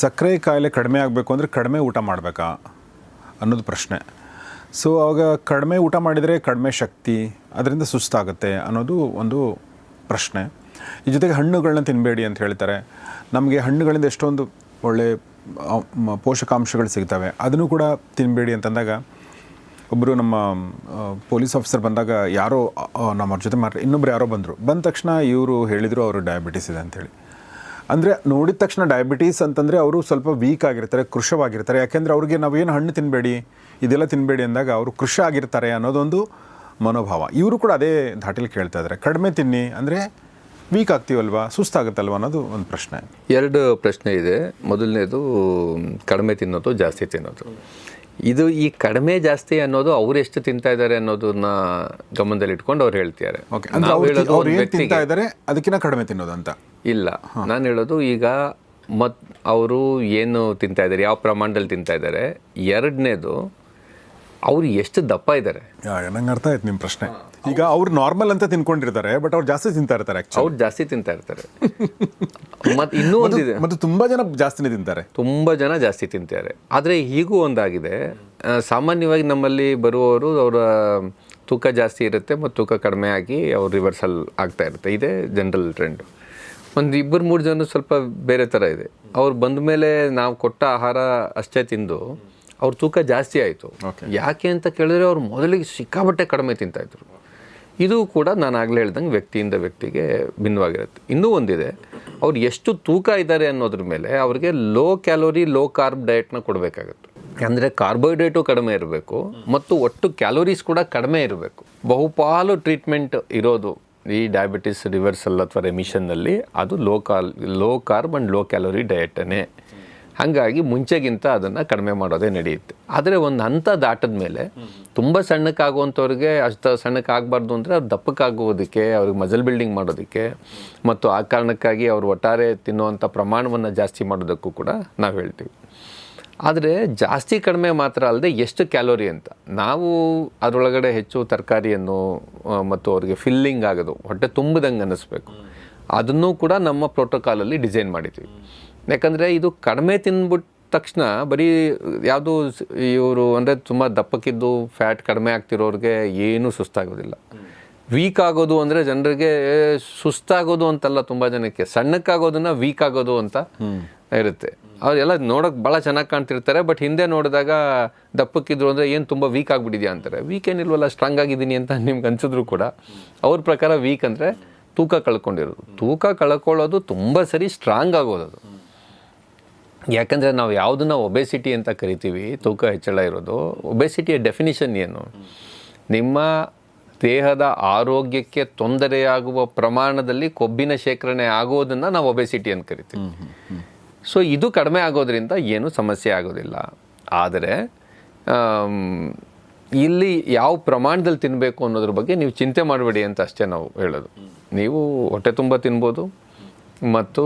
ಸಕ್ಕರೆ ಕಾಯಿಲೆ ಕಡಿಮೆ ಆಗಬೇಕು ಅಂದರೆ ಕಡಿಮೆ ಊಟ ಮಾಡಬೇಕಾ ಅನ್ನೋದು ಪ್ರಶ್ನೆ. ಸೊ ಆವಾಗ ಕಡಿಮೆ ಊಟ ಮಾಡಿದರೆ ಕಡಿಮೆ ಶಕ್ತಿ, ಅದರಿಂದ ಸುಸ್ತಾಗುತ್ತೆ ಅನ್ನೋದು ಒಂದು ಪ್ರಶ್ನೆ. ಈ ಜೊತೆಗೆ ಹಣ್ಣುಗಳನ್ನ ತಿನ್ನಬೇಡಿ ಅಂತ ಹೇಳ್ತಾರೆ. ನಮಗೆ ಹಣ್ಣುಗಳಿಂದ ಎಷ್ಟೊಂದು ಒಳ್ಳೆ ಪೋಷಕಾಂಶಗಳು ಸಿಗ್ತವೆ, ಅದನ್ನು ಕೂಡ ತಿನ್ನಬೇಡಿ ಅಂತಂದಾಗ ಒಬ್ಬರು ನಮ್ಮ ಪೊಲೀಸ್ ಆಫೀಸರ್ ಬಂದಾಗ ಯಾರೋ ನಮ್ಮ ಜೊತೆ ಇನ್ನೊಬ್ರು ಯಾರೋ ಬಂದ ತಕ್ಷಣ ಇವರು ಹೇಳಿದರು ಅವರು ಡಯಾಬಿಟೀಸ್ ಇದೆ ಅಂಥೇಳಿ. ಅಂದರೆ ನೋಡಿದ ತಕ್ಷಣ ಡಯಾಬಿಟೀಸ್ ಅಂತಂದರೆ ಅವರು ಸ್ವಲ್ಪ ವೀಕ್ ಆಗಿರ್ತಾರೆ, ಕೃಶವಾಗಿರ್ತಾರೆ. ಯಾಕೆಂದರೆ ಅವ್ರಿಗೆ ನಾವೇನು ಹಣ್ಣು ತಿನ್ನಬೇಡಿ ಇದೆಲ್ಲ ತಿನ್ನಬೇಡಿ ಅಂದಾಗ ಅವರು ಕೃಶ ಆಗಿರ್ತಾರೆ ಅನ್ನೋದೊಂದು ಮನೋಭಾವ. ಇವರು ಕೂಡ ಅದೇ ಧಾಟಿಲಿ ಕೇಳ್ತಾ ಇದ್ದಾರೆ, ಕಡಿಮೆ ತಿನ್ನಿ ಅಂದರೆ ವೀಕ್ ಆಗ್ತೀವಲ್ವಾ, ಸುಸ್ತಾಗುತ್ತಲ್ವ ಅನ್ನೋದು ಒಂದು ಪ್ರಶ್ನೆ. ಎರಡು ಪ್ರಶ್ನೆ ಇದೆ. ಮೊದಲನೇದು ಕಡಿಮೆ ತಿನ್ನೋದು, ಜಾಸ್ತಿ ತಿನ್ನೋದು. ಇದು ಈ ಕಡಿಮೆ ಜಾಸ್ತಿ ಅನ್ನೋದು ಅವ್ರು ಎಷ್ಟು ತಿಂತಾ ಇದ್ದಾರೆ ಅನ್ನೋದನ್ನ ಗಮನದಲ್ಲಿ ಇಟ್ಕೊಂಡು ಅವ್ರು ಹೇಳ್ತಿದ್ದಾರೆ. ತಿಂತಾ ಇದ್ದಾರೆ ಅದಕ್ಕಿಂತ ಕಡಿಮೆ ತಿನ್ನೋದು ಅಂತ ಇಲ್ಲ. ನಾನು ಹೇಳೋದು ಈಗ ಅವರು ಏನು ತಿಂತಾ ಇದ್ದಾರೆ, ಯಾವ ಪ್ರಮಾಣದಲ್ಲಿ ತಿಂತಾ ಇದ್ದಾರೆ. ಎರಡನೇದು ಅವ್ರು ಎಷ್ಟು ದಪ್ಪ ಇದ್ದಾರೆ. ನಂಗೆ ಅರ್ಥ ಆಯ್ತು ನಿಮ್ಮ ಪ್ರಶ್ನೆ. ಈಗ ಅವ್ರು ನಾರ್ಮಲ್ ಅಂತ ತಿನ್ಕೊಂಡಿರ್ತಾರೆ, ಬಟ್ ಅವ್ರು ಜಾಸ್ತಿ ತಿಂತಾ ಇರ್ತಾರೆ. ಅವ್ರು ಜಾಸ್ತಿ ತಿಂತಾ ಇರ್ತಾರೆ. ಮತ್ತು ಇನ್ನೂ ಒಂದಿದೆ, ಮತ್ತು ತುಂಬ ಜನ ಜಾಸ್ತಿನೇ ತಿಂತಾರೆ, ತುಂಬ ಜನ ಜಾಸ್ತಿ ತಿಂತಾರೆ. ಆದರೆ ಹೀಗೂ ಒಂದಾಗಿದೆ, ಸಾಮಾನ್ಯವಾಗಿ ನಮ್ಮಲ್ಲಿ ಬರುವವರು ಅವರ ತೂಕ ಜಾಸ್ತಿ ಇರುತ್ತೆ ಮತ್ತು ತೂಕ ಕಡಿಮೆ ಆಗಿ ಅವ್ರು ರಿವರ್ಸಲ್ ಆಗ್ತಾ ಇರುತ್ತೆ. ಇದೇ ಜನರಲ್ ಟ್ರೆಂಡು. ಒಂದು 2-3 ಜನ ಸ್ವಲ್ಪ ಬೇರೆ ಥರ ಇದೆ. ಅವ್ರು ಬಂದ ಮೇಲೆ ನಾವು ಕೊಟ್ಟ ಆಹಾರ ಅಷ್ಟೇ ತಿಂದು ಅವ್ರ ತೂಕ ಜಾಸ್ತಿ ಆಯಿತು. ಯಾಕೆ ಅಂತ ಕೇಳಿದ್ರೆ ಅವ್ರು ಮೊದಲಿಗೆ ಸಿಕ್ಕಾಬಟ್ಟೆ ಕಡಿಮೆ ತಿಂತಾಯಿದ್ರು. ಇದು ಕೂಡ ನಾನು ಆಗಲೇ ಹೇಳ್ದಂಗೆ ವ್ಯಕ್ತಿಯಿಂದ ವ್ಯಕ್ತಿಗೆ ಭಿನ್ನವಾಗಿರುತ್ತೆ. ಇನ್ನೂ ಒಂದಿದೆ, ಅವ್ರು ಎಷ್ಟು ತೂಕ ಇದ್ದಾರೆ ಅನ್ನೋದ್ರ ಮೇಲೆ ಅವ್ರಿಗೆ ಲೋ ಕ್ಯಾಲೋರಿ ಲೋ ಕಾರ್ಬ್ ಡಯಟ್ನ ಕೊಡಬೇಕಾಗತ್ತೆ. ಅಂದರೆ ಕಾರ್ಬೋಹೈಡ್ರೇಟು ಕಡಿಮೆ ಇರಬೇಕು ಮತ್ತು ಒಟ್ಟು ಕ್ಯಾಲೋರೀಸ್ ಕೂಡ ಕಡಿಮೆ ಇರಬೇಕು. ಬಹುಪಾಲು ಟ್ರೀಟ್ಮೆಂಟ್ ಇರೋದು ಈ ಡಯಾಬಿಟಿಸ್ ರಿವರ್ಸಲ್ ಅಥವಾ ರೆಮಿಷನ್ನಲ್ಲಿ ಅದು low carb and low calorie ಡಯಟನ್ನೇ. ಹಾಗಾಗಿ ಮುಂಚೆಗಿಂತ ಅದನ್ನು ಕಡಿಮೆ ಮಾಡೋದೇ ನಡೆಯುತ್ತೆ. ಆದರೆ ಒಂದು ಹಂತ ದಾಟದ ಮೇಲೆ ತುಂಬ ಸಣ್ಣಕ್ಕಾಗುವಂಥವ್ರಿಗೆ ಅಷ್ಟು ಸಣ್ಣಕ್ಕಾಗಬಾರ್ದು ಅಂದರೆ ಅವ್ರು ದಪ್ಪಕ್ಕಾಗುವುದಕ್ಕೆ, ಅವ್ರಿಗೆ ಮಸಲ್ ಬಿಲ್ಡಿಂಗ್ ಮಾಡೋದಕ್ಕೆ ಮತ್ತು ಆ ಕಾರಣಕ್ಕಾಗಿ ಅವರು ಒಟ್ಟಾರೆ ತಿನ್ನುವಂಥ ಪ್ರಮಾಣವನ್ನು ಜಾಸ್ತಿ ಮಾಡೋದಕ್ಕೂ ಕೂಡ ನಾವು ಹೇಳ್ತೀವಿ. ಆದರೆ ಜಾಸ್ತಿ ಕಡಿಮೆ ಮಾತ್ರ ಅಲ್ಲದೆ ಎಷ್ಟು ಕ್ಯಾಲೋರಿ ಅಂತ. ನಾವು ಅದರೊಳಗಡೆ ಹೆಚ್ಚು ತರಕಾರಿಯನ್ನು ಮತ್ತು ಅವ್ರಿಗೆ ಫಿಲ್ಲಿಂಗ್ ಆಗೋದು, ಹೊಟ್ಟೆ ತುಂಬಿದಂಗೆ ಅನ್ನಿಸ್ಬೇಕು, ಅದನ್ನೂ ಕೂಡ ನಮ್ಮ ಪ್ರೋಟೋಕಾಲಲ್ಲಿ ಡಿಸೈನ್ ಮಾಡಿದ್ದೀವಿ. ಯಾಕಂದರೆ ಇದು ಕಡಿಮೆ ತಿಂದ್ಬಿಟ್ಟ ತಕ್ಷಣ ಬರೀ ಯಾವುದು ಇವರು ಅಂದರೆ ತುಂಬ ದಪ್ಪಕ್ಕಿದ್ದು ಫ್ಯಾಟ್ ಕಡಿಮೆ ಆಗ್ತಿರೋರಿಗೆ ಏನೂ ಸುಸ್ತಾಗೋದಿಲ್ಲ. ವೀಕ್ ಆಗೋದು ಅಂದರೆ ಜನರಿಗೆ ಸುಸ್ತಾಗೋದು ಅಂತಲ್ಲ, ತುಂಬ ಜನಕ್ಕೆ ಸಣ್ಣಕ್ಕಾಗೋದನ್ನು ವೀಕ್ ಆಗೋದು ಅಂತ ಇರುತ್ತೆ. ಅವರೆಲ್ಲ ನೋಡೋಕೆ ಭಾಳ ಚೆನ್ನಾಗಿ ಕಾಣ್ತಿರ್ತಾರೆ, ಬಟ್ ಹಿಂದೆ ನೋಡಿದಾಗ ದಪ್ಪಕ್ಕಿದ್ರು ಅಂದರೆ ಏನು ತುಂಬ ವೀಕ್ ಆಗಿಬಿಟ್ಟಿದ್ಯಾ ಅಂತಾರೆ. ವೀಕ್ ಏನಿಲ್ವಲ್ಲ, ಸ್ಟ್ರಾಂಗ್ ಆಗಿದ್ದೀನಿ ಅಂತ ನಿಮ್ಗೆ ಅನ್ಸಿದ್ರು ಕೂಡ ಅವ್ರ ಪ್ರಕಾರ ವೀಕ್ ಅಂದರೆ ತೂಕ ಕಳ್ಕೊಂಡಿರೋದು. ತೂಕ ಕಳ್ಕೊಳ್ಳೋದು ತುಂಬ ಸರಿ, ಸ್ಟ್ರಾಂಗ್ ಆಗೋದು. ಯಾಕಂದರೆ ನಾವು ಯಾವುದನ್ನು ಒಬೆಸಿಟಿ ಅಂತ ಕರಿತೀವಿ, ತೂಕ ಹೆಚ್ಚಳ ಇರೋದು. ಒಬೆಸಿಟಿಯ ಡೆಫಿನಿಷನ್ ಏನು? ನಿಮ್ಮ ದೇಹದ ಆರೋಗ್ಯಕ್ಕೆ ತೊಂದರೆಯಾಗುವ ಪ್ರಮಾಣದಲ್ಲಿ ಕೊಬ್ಬಿನ ಶೇಖರಣೆ ಆಗೋದನ್ನು ನಾವು ಒಬೆಸಿಟಿ ಅಂತ ಕರಿತೀವಿ. ಸೊ ಇದು ಕಡಿಮೆ ಆಗೋದ್ರಿಂದ ಏನೂ ಸಮಸ್ಯೆ ಆಗೋದಿಲ್ಲ. ಆದರೆ ಇಲ್ಲಿ ಯಾವ ಪ್ರಮಾಣದಲ್ಲಿ ತಿನ್ನಬೇಕು ಅನ್ನೋದ್ರ ಬಗ್ಗೆ ನೀವು ಚಿಂತೆ ಮಾಡಬೇಡಿ ಅಂತ ಅಷ್ಟೇ ನಾವು ಹೇಳೋದು. ನೀವು ಹೊಟ್ಟೆ ತುಂಬ ತಿನ್ಬೋದು ಮತ್ತು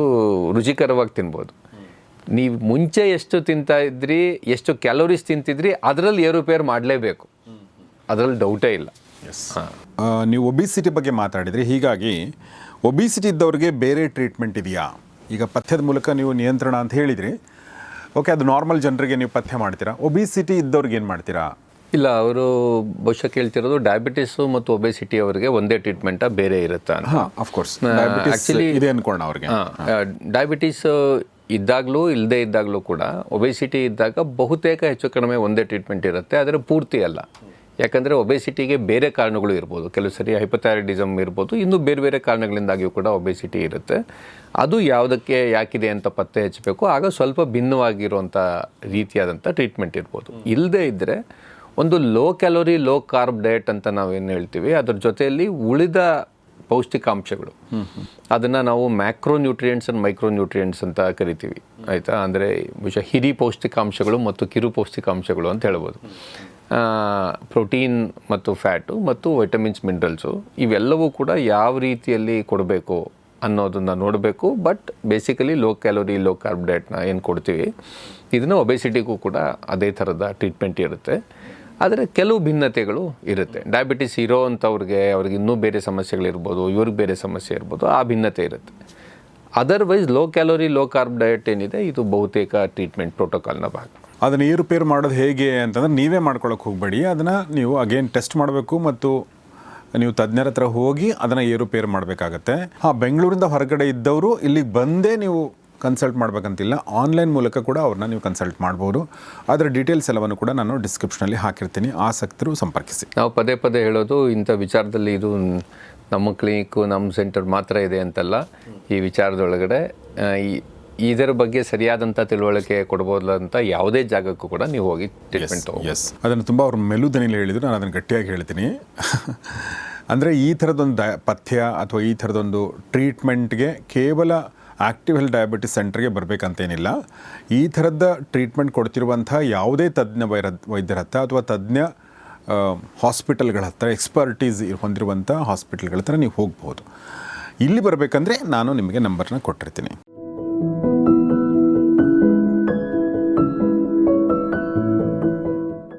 ರುಚಿಕರವಾಗಿ ತಿನ್ಬೋದು. ನೀವು ಮುಂಚೆ ಎಷ್ಟು ತಿಂತಾ ಇದ್ರಿ, ಎಷ್ಟು ಕ್ಯಾಲೋರೀಸ್ ತಿಂತಿದ್ರಿ, ಅದರಲ್ಲಿ ಏರುಪೇರು ಮಾಡಲೇಬೇಕು, ಅದರಲ್ಲಿ ಡೌಟೇ ಇಲ್ಲ. ನೀವು ಒಬಿಸಿಟಿ ಬಗ್ಗೆ ಮಾತಾಡಿದ್ರಿ. ಹೀಗಾಗಿ ಒಬಿಸಿಟಿ ಇದ್ದವ್ರಿಗೆ ಬೇರೆ ಟ್ರೀಟ್ಮೆಂಟ್ ಇದೆಯಾ? ಈಗ ಪಥ್ಯದ ಮೂಲಕ ನೀವು ನಿಯಂತ್ರಣ ಅಂತ ಹೇಳಿದ್ರಿ. ಓಕೆ, ಅದು ನಾರ್ಮಲ್ ಜನರಿಗೆ ನೀವು ಪಥ್ಯ ಮಾಡ್ತೀರಾ. ಒಬಿಸಿಟಿ ಇದ್ದವ್ರಿಗೆ ಏನು ಮಾಡ್ತೀರಾ? ಇಲ್ಲ, ಅವರು ಬಹುಶಃ ಕೇಳ್ತಿರೋದು ಡಯಾಬಿಟಿಸು ಮತ್ತು ಒಬೆಸಿಟಿ ಅವರಿಗೆ ಒಂದೇ ಟ್ರೀಟ್ಮೆಂಟಾ ಬೇರೆ ಇರುತ್ತಾ ಅಂತ. ಆಫ್ಕೋರ್ಸ್ ಆ್ಯಕ್ಚುಲಿ ಇದೆ ಅನ್ಕೊಳ್ಳೋಣ ಅವ್ರಿಗೆ. ಡಯಾಬಿಟಿಸ್ ಇದ್ದಾಗಲೂ ಇಲ್ಲದೇ ಇದ್ದಾಗಲೂ ಕೂಡ ಒಬೆಸಿಟಿ ಇದ್ದಾಗ ಬಹುತೇಕ ಹೆಚ್ಚು ಕಡಿಮೆ ಒಂದೇ ಟ್ರೀಟ್ಮೆಂಟ್ ಇರುತ್ತೆ, ಆದರೆ ಪೂರ್ತಿ ಅಲ್ಲ. ಯಾಕಂದರೆ ಒಬೆಸಿಟಿಗೆ ಬೇರೆ ಕಾರಣಗಳು ಇರ್ಬೋದು, ಕೆಲವು ಸರಿ ಹೈಪೋಥೈರಾಯ್ಡಿಸಮ್ ಇರ್ಬೋದು, ಇನ್ನೂ ಬೇರೆ ಬೇರೆ ಕಾರಣಗಳಿಂದಾಗಿಯೂ ಕೂಡ ಒಬೆಸಿಟಿ ಇರುತ್ತೆ. ಅದು ಯಾವುದಕ್ಕೆ ಯಾಕಿದೆ ಅಂತ ಪತ್ತೆ ಹಚ್ಚಬೇಕು. ಆಗ ಸ್ವಲ್ಪ ಭಿನ್ನವಾಗಿರುವಂಥ ರೀತಿಯಾದಂಥ ಟ್ರೀಟ್ಮೆಂಟ್ ಇರ್ಬೋದು. ಇಲ್ಲದೇ ಇದ್ದರೆ ಒಂದು low calorie low carb diet ಅಂತ ನಾವೇನು ಹೇಳ್ತೀವಿ, ಅದ್ರ ಜೊತೆಯಲ್ಲಿ ಉಳಿದ ಪೌಷ್ಟಿಕಾಂಶಗಳು, ಅದನ್ನು ನಾವು macro nutrients and micro nutrients ಅಂತ ಕರಿತೀವಿ, ಆಯಿತಾ? ಅಂದರೆ ಬಹುಶಃ ಹಿರಿ ಪೌಷ್ಟಿಕಾಂಶಗಳು ಮತ್ತು ಕಿರು ಪೌಷ್ಟಿಕಾಂಶಗಳು ಅಂತ ಹೇಳ್ಬೋದು. ಪ್ರೋಟೀನ್ ಮತ್ತು ಫ್ಯಾಟು ಮತ್ತು ವೈಟಮಿನ್ಸ್, ಮಿನರಲ್ಸು, ಇವೆಲ್ಲವೂ ಕೂಡ ಯಾವ ರೀತಿಯಲ್ಲಿ ಕೊಡಬೇಕು ಅನ್ನೋದನ್ನು ನೋಡಬೇಕು. But basically low calorie low carb ಡಯಟ್ನ ಏನು ಕೊಡ್ತೀವಿ, ಇದನ್ನು ಒಬೆಸಿಟಿಗೂ ಕೂಡ ಅದೇ ಥರದ ಟ್ರೀಟ್ಮೆಂಟ್ ಇರುತ್ತೆ. ಆದರೆ ಕೆಲವು ಭಿನ್ನತೆಗಳು ಇರುತ್ತೆ. ಡಯಾಬಿಟಿಸ್ ಇರೋ ಅಂಥವ್ರಿಗೆ, ಅವ್ರಿಗೆ ಇನ್ನೂ ಬೇರೆ ಸಮಸ್ಯೆಗಳಿರ್ಬೋದು, ಇವ್ರಿಗೆ ಬೇರೆ ಸಮಸ್ಯೆ ಇರ್ಬೋದು, ಆ ಭಿನ್ನತೆ ಇರುತ್ತೆ. Otherwise low calorie low carb diet ಏನಿದೆ ಇದು ಬಹುತೇಕ ಟ್ರೀಟ್ಮೆಂಟ್ ಪ್ರೋಟೋಕಾಲ್ನ ಭಾಗ. ಅದನ್ನು ಏರುಪೇರು ಮಾಡೋದು ಹೇಗೆ ಅಂತಂದ್ರೆ ನೀವೇ ಮಾಡ್ಕೊಳ್ಳೋಕೆ ಹೋಗಬೇಡಿ. ಅದನ್ನು ನೀವು ಅಗೇನ್ ಟೆಸ್ಟ್ ಮಾಡಬೇಕು ಮತ್ತು ನೀವು ತಜ್ಞರ ಹತ್ರ ಹೋಗಿ ಅದನ್ನು ಏರುಪೇರು ಮಾಡಬೇಕಾಗತ್ತೆ. ಬೆಂಗಳೂರಿಂದ ಹೊರಗಡೆ ಇದ್ದವರು ಇಲ್ಲಿಗೆ ಬಂದೇ ನೀವು ಕನ್ಸಲ್ಟ್ ಮಾಡಬೇಕಂತಿಲ್ಲ, ಆನ್ಲೈನ್ ಮೂಲಕ ಕೂಡ ಅವ್ರನ್ನ ನೀವು ಕನ್ಸಲ್ಟ್ ಮಾಡ್ಬೋದು. ಅದರ ಡೀಟೇಲ್ಸ್ ಎಲ್ಲವನ್ನು ಕೂಡ ನಾನು ಡಿಸ್ಕ್ರಿಪ್ಷನಲ್ಲಿ ಹಾಕಿರ್ತೀನಿ, ಆಸಕ್ತರು ಸಂಪರ್ಕಿಸಿ. ನಾವು ಪದೇ ಪದೇ ಹೇಳೋದು ಇಂಥ ವಿಚಾರದಲ್ಲಿ ಇದು ನಮ್ಮ ಕ್ಲಿನಿಕ್ಕು ನಮ್ಮ ಸೆಂಟರ್ ಮಾತ್ರ ಇದೆ ಅಂತಲ್ಲ. ಈ ವಿಚಾರದೊಳಗಡೆ ಇದರ ಬಗ್ಗೆ ಸರಿಯಾದಂಥ ತಿಳುವಳಿಕೆ ಕೊಡ್ಬೋದಂತ ಯಾವುದೇ ಜಾಗಕ್ಕೂ ಕೂಡ ನೀವು ಹೋಗಿ ಟ್ರೀಟ್ಮೆಂಟ್ ಎಸ್, ಅದನ್ನು ತುಂಬ ಅವ್ರ ಮೆಲುದನಿಲಿ ಹೇಳಿದ್ರು, ನಾನು ಅದನ್ನು ಗಟ್ಟಿಯಾಗಿ ಹೇಳ್ತೀನಿ. ಅಂದರೆ ಈ ಥರದೊಂದು ಪಥ್ಯ ಅಥವಾ ಈ ಥರದೊಂದು ಟ್ರೀಟ್ಮೆಂಟ್ಗೆ ಕೇವಲ ಆ್ಯಕ್ಟಿವ್ ಹೆಲ್ತ್ ಡಯಾಬಿಟಿಸ್ ಸೆಂಟರ್ಗೆ ಬರಬೇಕಂತೇನಿಲ್ಲ. ಈ ಥರದ ಟ್ರೀಟ್ಮೆಂಟ್ ಕೊಡ್ತಿರುವಂಥ ಯಾವುದೇ ತಜ್ಞ ವೈದ್ಯರ ಹತ್ರ ಅಥವಾ ತಜ್ಞ ಹಾಸ್ಪಿಟಲ್ಗಳ ಹತ್ರ, ಎಕ್ಸ್ಪರ್ಟೀಸ್ ಹೊಂದಿರುವಂಥ ಹಾಸ್ಪಿಟಲ್ಗಳ ಹತ್ರ ನೀವು ಹೋಗ್ಬೋದು. ಇಲ್ಲಿ ಬರಬೇಕಂದ್ರೆ ನಾನು ನಿಮಗೆ ನಂಬರ್ನ ಕೊಟ್ಟಿರ್ತೀನಿ.